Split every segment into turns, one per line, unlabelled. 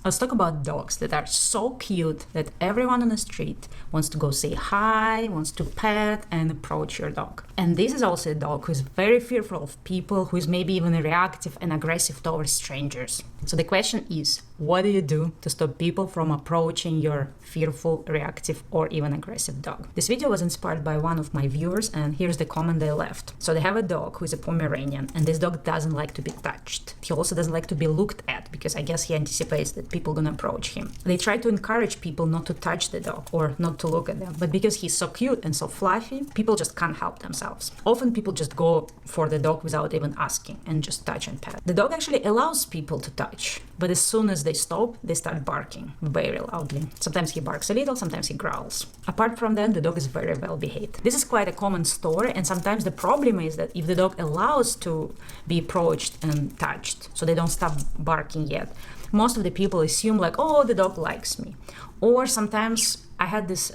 Let's talk about dogs that are so cute that everyone on the street wants to go say hi, wants to pet and approach your dog. And this is also a dog who is very fearful of people, who is maybe even reactive and aggressive towards strangers. So the question is, what do you do to stop people from approaching your fearful, reactive, or even aggressive dog? This video was inspired by one of my viewers, and here's the comment they left. So they have a dog who is a Pomeranian, and this dog doesn't like to be touched. He also doesn't like to be looked at, because I guess he anticipates that people gonna approach him. They try to encourage people not to touch the dog or not to look at them, but because he's so cute and so fluffy, people just can't help themselves. Often people just go for the dog without even asking and just touch and pet. The dog actually allows people to touch, but as soon as they stop, they start barking very loudly. Sometimes he barks a little, sometimes he growls. Apart from that, the dog is very well behaved. This is quite a common story, and sometimes the problem is that if the dog allows to be approached and touched, so they don't stop barking yet, most of the people assume like, oh, the dog likes me. Or sometimes I had this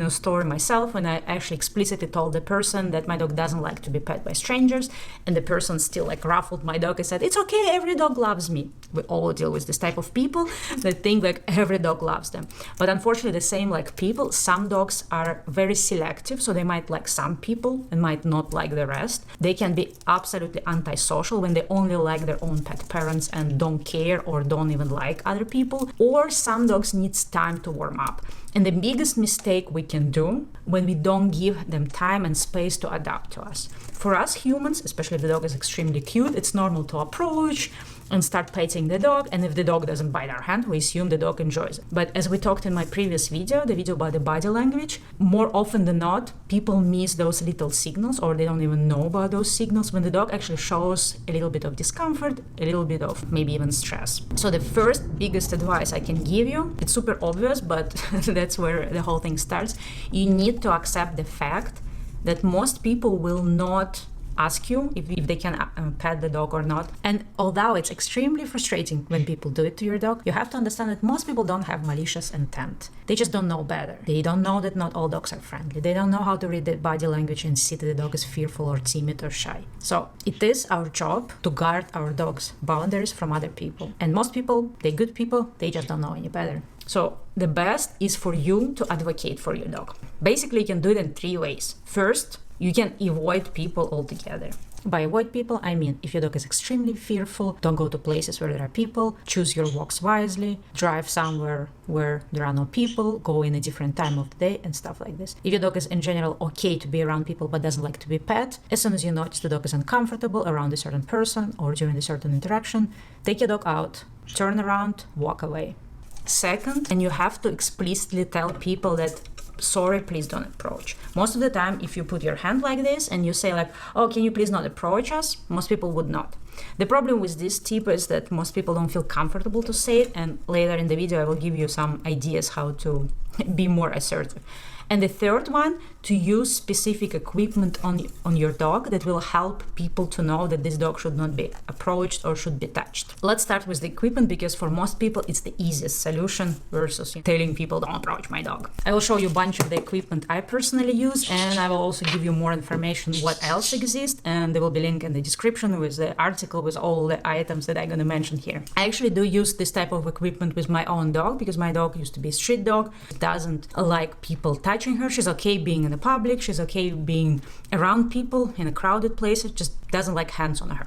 story myself when I actually explicitly told the person that my dog doesn't like to be pet by strangers, and the person still like ruffled my dog and said, it's okay, every dog loves me. We all deal with this type of people that think like every dog loves them. But unfortunately, the same like people, some dogs are very selective, so they might like some people and might not like the rest. They can be absolutely antisocial when they only like their own pet parents and don't care or don't even like other people. Or some dogs needs time to warm up. And the biggest mistake we can do when we don't give them time and space to adapt to us. For us humans, especially if the dog is extremely cute, it's normal to approach and start petting the dog, and if the dog doesn't bite our hand, we assume the dog enjoys it. But as we talked in my previous video, the video about the body language, more often than not, people miss those little signals, or they don't even know about those signals when the dog actually shows a little bit of discomfort, a little bit of maybe even stress. So the first biggest advice I can give you, it's super obvious, but that's where the whole thing starts. You need to accept the fact that most people will not ask you if they can pet the dog or not. And although it's extremely frustrating when people do it to your dog, you have to understand that most people don't have malicious intent. They just don't know better. They don't know that not all dogs are friendly. They don't know how to read the body language and see that the dog is fearful or timid or shy. So it is our job to guard our dog's boundaries from other people. And most people, they're good people, they just don't know any better. So the best is for you to advocate for your dog. Basically, you can do it in 3 ways. First, you can avoid people altogether. By avoid people, I mean if your dog is extremely fearful, don't go to places where there are people, choose your walks wisely, drive somewhere where there are no people, go in a different time of the day and stuff like this. If your dog is in general okay to be around people but doesn't like to be pet, as soon as you notice the dog is uncomfortable around a certain person or during a certain interaction, take your dog out, turn around, walk away. Second, and you have to explicitly tell people that sorry, please don't approach. Most of the time, if you put your hand like this and you say like, oh, can you please not approach us? Most people would not. The problem with this tip is that most people don't feel comfortable to say it, and later in the video I will give you some ideas how to be more assertive. And the third one, to use specific equipment on your dog that will help people to know that this dog should not be approached or should be touched. Let's start with the equipment, because for most people it's the easiest solution versus telling people don't approach my dog. I will show you a bunch of the equipment I personally use, and I will also give you more information what else exists, and there will be a link in the description with the article with all the items that I'm going to mention here. I actually do use this type of equipment with my own dog, because my dog used to be a street dog, doesn't like people touching her. She's okay being in the public, she's okay being around people in a crowded place, it just doesn't like hands on her.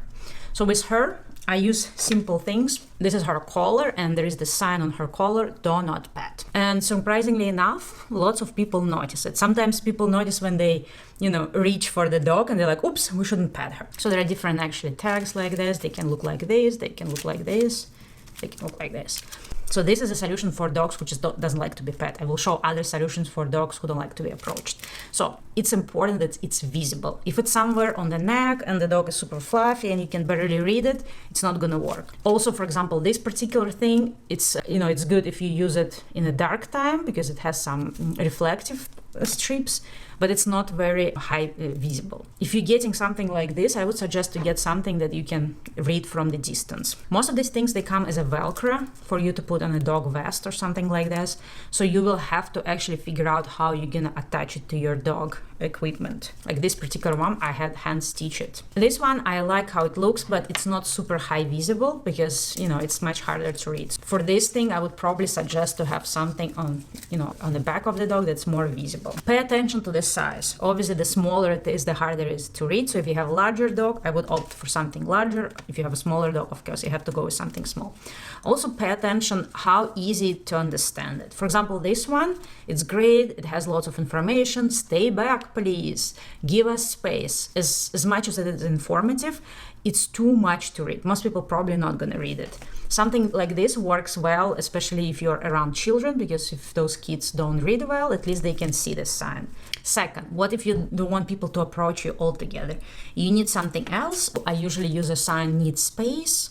So with her, I use simple things. This is her collar, and there is the sign on her collar, do not pet. And surprisingly enough, lots of people notice it. Sometimes people notice when they, reach for the dog and they're like, oops, we shouldn't pet her. So there are different actually tags like this. They can look like this, they can look like this, they can look like this. So this is a solution for dogs who just doesn't like to be pet. I will show other solutions for dogs who don't like to be approached. So it's important that it's visible. If it's somewhere on the neck and the dog is super fluffy and you can barely read it, it's not gonna work. Also, for example, this particular thing, it's good if you use it in a dark time because it has some reflective strips. but it's not very high visible. If you're getting something like this, I would suggest to get something that you can read from the distance. Most of these things, they come as a Velcro for you to put on a dog vest or something like this. So you will have to actually figure out how you're gonna attach it to your dog equipment. Like this particular one, I had hand stitch it. This one, I like how it looks, but it's not super high visible because, you know, it's much harder to read. For this thing, I would probably suggest to have something on, you know, on the back of the dog that's more visible. Pay attention to the size. Obviously, the smaller it is, the harder it is to read. So if you have a larger dog, I would opt for something larger. If you have a smaller dog, of course, you have to go with something small. Also, pay attention how easy to understand it. For example, this one, it's great. It has lots of information. Stay back, please. Give us space. As much as it is informative, it's too much to read. Most people probably not going to read it. Something like this works well, especially if you're around children, because if those kids don't read well, at least they can see the sign. Second, what if you don't want people to approach you altogether? You need something else. I usually use a sign, need space.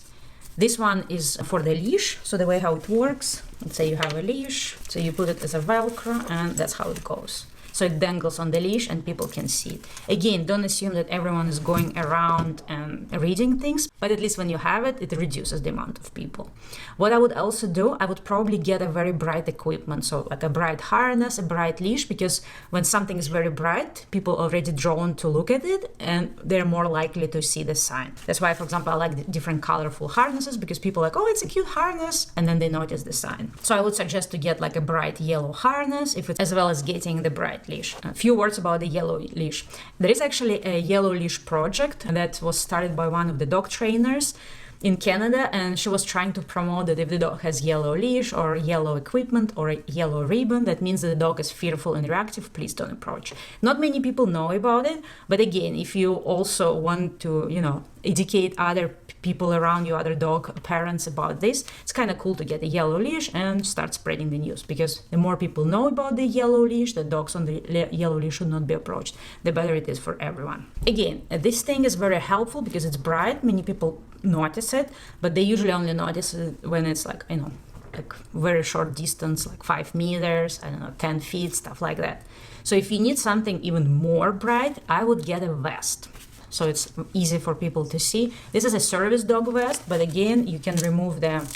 This one is for the leash. So the way how it works, let's say you have a leash, so you put it as a Velcro, and that's how it goes. So it dangles on the leash and people can see it. Again, don't assume that everyone is going around and reading things, but at least when you have it, it reduces the amount of people. What I would also do, I would probably get a very bright equipment. So like a bright harness, a bright leash, because when something is very bright, people are already drawn to look at it and they're more likely to see the sign. That's why, for example, I like different colorful harnesses, because people are like, oh, it's a cute harness, and then they notice the sign. So I would suggest to get like a bright yellow harness, if it's, as well as getting the bright leash. A few words about the yellow leash. There is actually a yellow leash project that was started by one of the dog trainers in Canada, and she was trying to promote that if the dog has yellow leash or yellow equipment or a yellow ribbon, that means that the dog is fearful and reactive, please don't approach. Not many people know about it, but again, if you also want to, you know, educate other people around you, other dog parents about this, it's kind of cool to get a yellow leash and start spreading the news, because the more people know about the yellow leash, the dogs on the yellow leash should not be approached, the better it is for everyone. Again, this thing is very helpful because it's bright. Many people notice it, but they usually only notice it when it's like, you know, like very short distance, like 5 meters, I don't know, 10 feet, stuff like that. So if you need something even more bright, I would get a vest. So it's easy for people to see. This is a service dog vest, but again, you can remove the,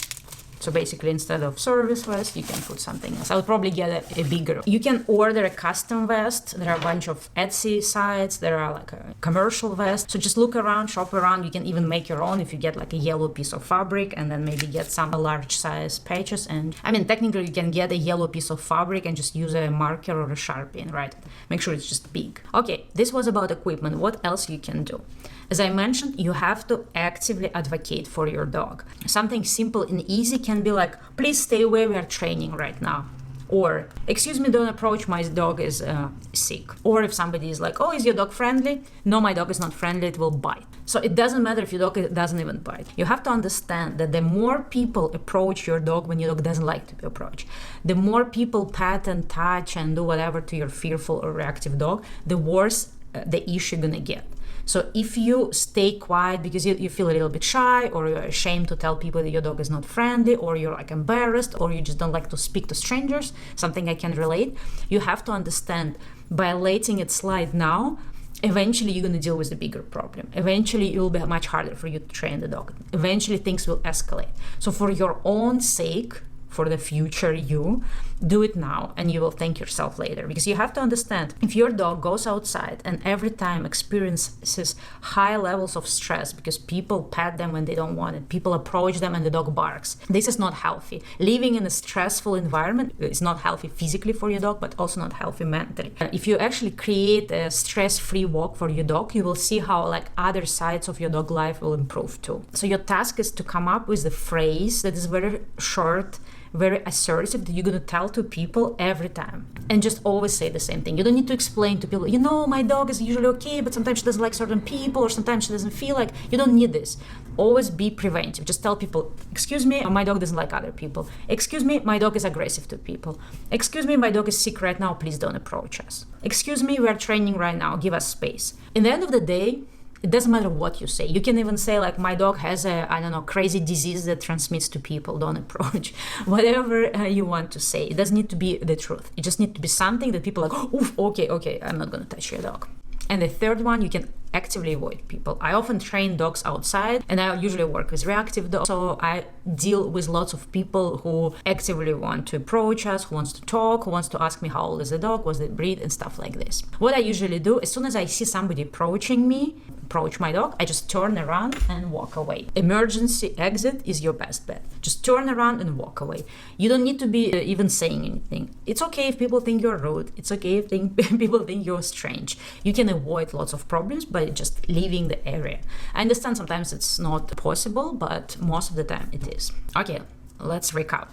so basically instead of service vest, you can put something else. I would probably get a bigger. You can order a custom vest. There are a bunch of Etsy sites. There are like a commercial vest. So just look around, shop around. You can even make your own if you get like a yellow piece of fabric and then maybe get some large size patches. And I mean, technically you can get a yellow piece of fabric and just use a marker or a Sharpie and write it. Make sure it's just big. Okay, this was about equipment. What else you can do? As I mentioned, you have to actively advocate for your dog. Something simple and easy can be like, please stay away, we are training right now. Or, excuse me, don't approach, my dog is sick. Or if somebody is like, oh, is your dog friendly? No, my dog is not friendly, it will bite. So it doesn't matter if your dog doesn't even bite. You have to understand that the more people approach your dog when your dog doesn't like to be approached, the more people pat and touch and do whatever to your fearful or reactive dog, the worse the issue you're gonna get. So if you stay quiet because you feel a little bit shy, or you're ashamed to tell people that your dog is not friendly, or you're like embarrassed, or you just don't like to speak to strangers, something I can relate, you have to understand, by letting it slide now, eventually you're going to deal with the bigger problem. Eventually it will be much harder for you to train the dog. Eventually things will escalate. So for your own sake, for the future you, do it now and you will thank yourself later. Because you have to understand, if your dog goes outside and every time experiences high levels of stress because people pet them when they don't want it, people approach them and the dog barks, this is not healthy. Living in a stressful environment is not healthy physically for your dog, but also not healthy mentally. If you actually create a stress-free walk for your dog, you will see how like other sides of your dog life will improve too. So your task is to come up with a phrase that is very short, very assertive, that you're going to tell to people every time, and just always say the same thing. You don't need to explain to people, you know, my dog is usually okay, but sometimes she doesn't like certain people, or sometimes she doesn't feel like. You don't need this. Always be preventive. Just tell people, excuse me, my dog doesn't like other people. Excuse me, my dog is aggressive to people. Excuse me, my dog is sick right now, please don't approach us. Excuse me, we are training right now, give us space. In the end of the day, It doesn't matter what you say. You can even say like, my dog has a, I don't know, crazy disease that transmits to people. Don't approach. Whatever you want to say. It doesn't need to be the truth. It just needs to be something that people are like, oof, okay, I'm not going to touch your dog. And the third one, you can actively avoid people. I often train dogs outside, and I usually work with reactive dogs. So I deal with lots of people who actively want to approach us, who wants to talk, who wants to ask me how old is the dog, what's the breed, and stuff like this. What I usually do, as soon as I see somebody approaching me, approach my dog, I just turn around and walk away. Emergency exit is your best bet. Just turn around and walk away. You don't need to be even saying anything. It's okay if people think you're rude. It's okay if people think you're strange. You can avoid lots of problems by just leaving the area. I understand sometimes it's not possible, but most of the time it is. Okay, let's recap.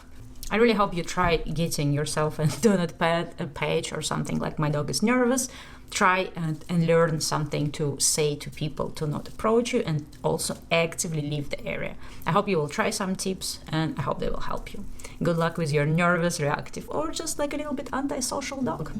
I really hope you try getting yourself a do not pet page or something like my dog is nervous. Try and learn something to say to people to not approach you, and also actively leave the area. I hope you will try some tips, and I hope they will help you. Good luck with your nervous, reactive, or just like a little bit antisocial dog.